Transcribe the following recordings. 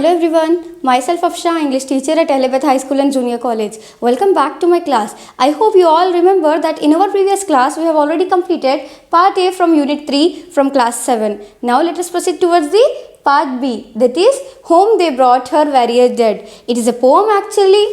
Hello everyone, myself Afsha, English teacher at Elizabeth High School and Junior College. Welcome back to my class. I hope you all remember that in our previous class we have already completed part A from unit 3 from class 7. Now let us proceed towards the part B, that is Home They Brought Her Warrior Dead. It is a poem actually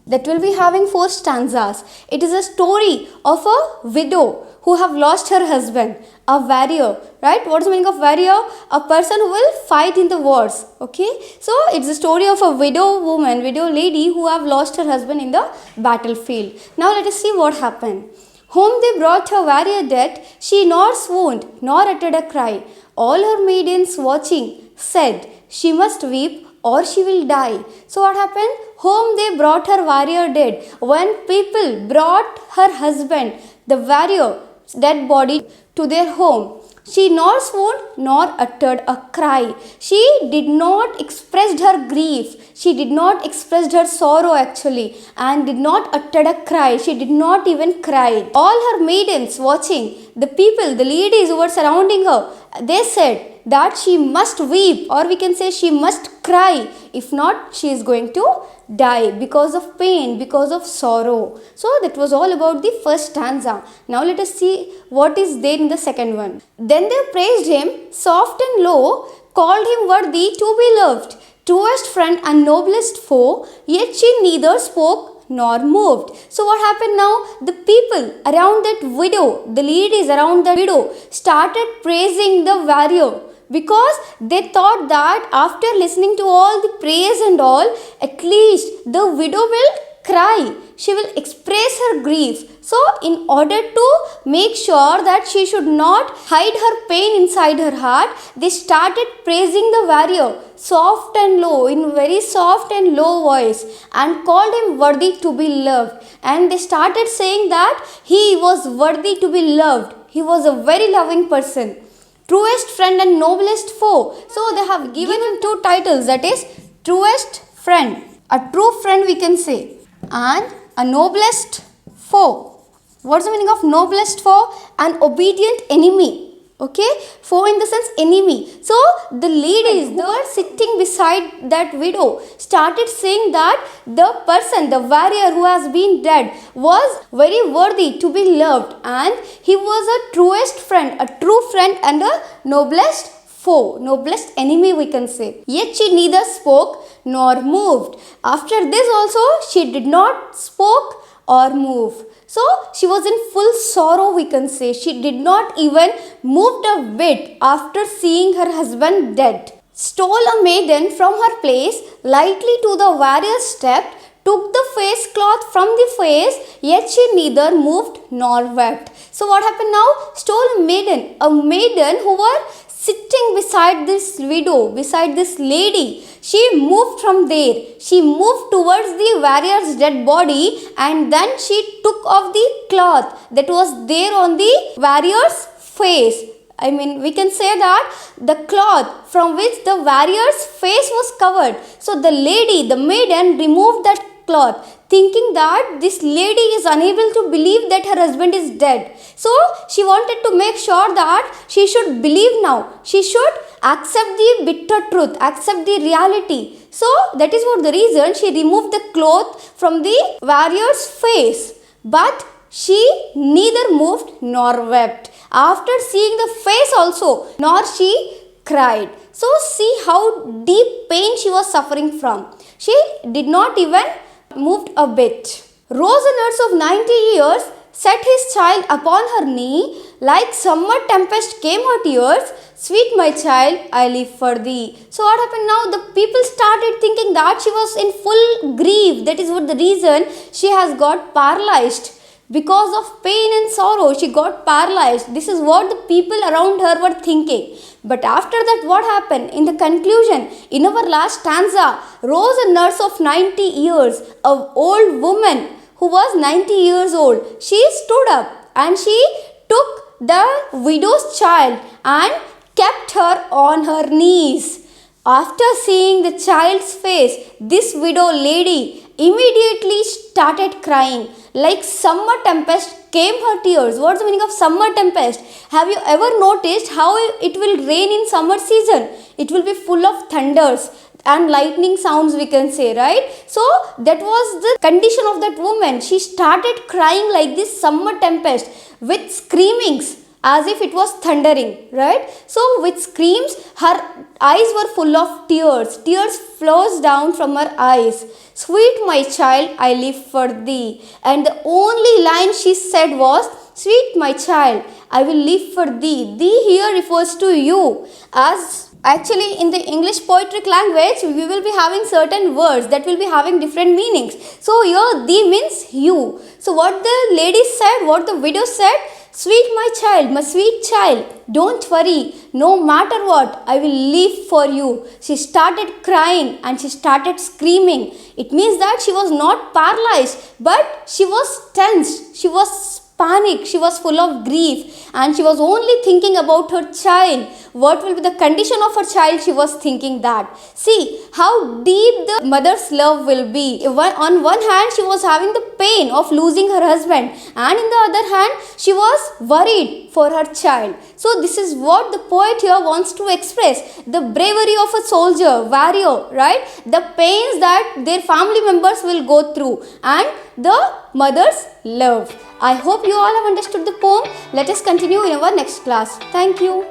that will be having 4 stanzas. It is a story of a widow who have lost her husband, a warrior, right? What is the meaning of warrior? A person who will fight in the wars, okay? So it's a story of a widow lady who have lost her husband in the battlefield. Now let us see what happened. Home they brought her warrior dead, she nor swooned, nor uttered a cry. All her maidens watching said, she must weep or she will die. So what happened? Home they brought her warrior dead. When people brought her husband, the warrior, dead body to their home, she nor swooned nor uttered a cry. She did not express her grief. She did not express her sorrow actually, and did not utter a cry. She did not even cry. All her maidens watching, the people, the ladies who were surrounding her, they said that she must weep, or we can say she must cry. If not, she is going to die because of pain, because of sorrow. So that was all about the first stanza. Now let us see what is there in the second one. Then they praised him soft and low, called him worthy to be loved, truest friend and noblest foe, yet she neither spoke nor moved. So what happened now? The people around that widow, the ladies around the widow started praising the warrior, because they thought that after listening to all the praise and all, at least the widow will cry. She will express her grief. So in order to make sure that she should not hide her pain inside her heart, they started praising the warrior soft and low, in very soft and low voice, and called him worthy to be loved. And they started saying that he was worthy to be loved. He was a very loving person, truest friend and noblest foe. So they have given him 2 titles, that is truest friend, a true friend we can say, and a noblest foe. What's the meaning of noblest foe? An obedient enemy. Okay, foe in the sense enemy. So the ladies who were sitting beside that widow started saying that the person, the warrior who has been dead, was very worthy to be loved, and he was a truest friend, a true friend and a noblest foe, noblest enemy we can say. Yet she neither spoke nor moved. After this also she did not spoke or move. So she was in full sorrow we can say. She did not even moved a bit after seeing her husband dead. Stole a maiden from her place, lightly to the warrior stepped, took the face cloth from the face, yet she neither moved nor wept. So what happened now? Stole a maiden who were sitting beside this widow, beside this lady. She moved from there. She moved towards the warrior's dead body, and then she took off the cloth that was there on the warrior's face. I mean, we can say that the cloth from which the warrior's face was covered. So the lady, the maiden, removed that cloth, thinking that this lady is unable to believe that her husband is dead. So she wanted to make sure that she should believe now. She should accept the bitter truth, accept the reality. So that is what the reason she removed the cloth from the warrior's face. But she neither moved nor wept. After seeing the face also, nor she cried. So see how deep pain she was suffering from. She did not even moved a bit. Rose a nurse of 90 years, set his child upon her knee, like summer tempest came her tears, sweet my child, I live for thee. So what happened now? The people started thinking that she was in full grief. That is what the reason she has got paralyzed. Because of pain and sorrow, she got paralyzed. This is what the people around her were thinking. But after that, what happened? In the conclusion, in our last stanza, rose a nurse of 90 years, an old woman who was 90 years old. She stood up and she took the widow's child and kept her on her knees. After seeing the child's face, this widow lady immediately started crying. Like summer tempest came her tears. What's the meaning of summer tempest? Have you ever noticed how it will rain in summer season? It will be full of thunders. and lightning sounds, we can say, right? So that was the condition of that woman. She started crying like this summer tempest with screamings as if it was thundering, right? So with screams, her eyes were full of tears. Tears flows down from her eyes. Sweet my child, I live for thee. And the only line she said was, sweet my child, I will live for thee. Thee here refers to you. As actually in the English poetic language, we will be having certain words that will be having different meanings. So here thee means you. So what the lady said, what the widow said, sweet my sweet child, don't worry, no matter what, I will live for you. She started crying and she started screaming. It means that she was not paralyzed, but she was tensed, she was panicked, she was full of grief, and she was only thinking about her child. What will be the condition of her child? She was thinking that. See how deep the mother's love will be. On one hand, she was having the pain of losing her husband, and in the other hand, she was worried for her child. So this is what the poet here wants to express. The bravery of a soldier, warrior, right? The pains that their family members will go through, and the mother's love. I hope you all have understood the poem. Let us continue in our next class. Thank you.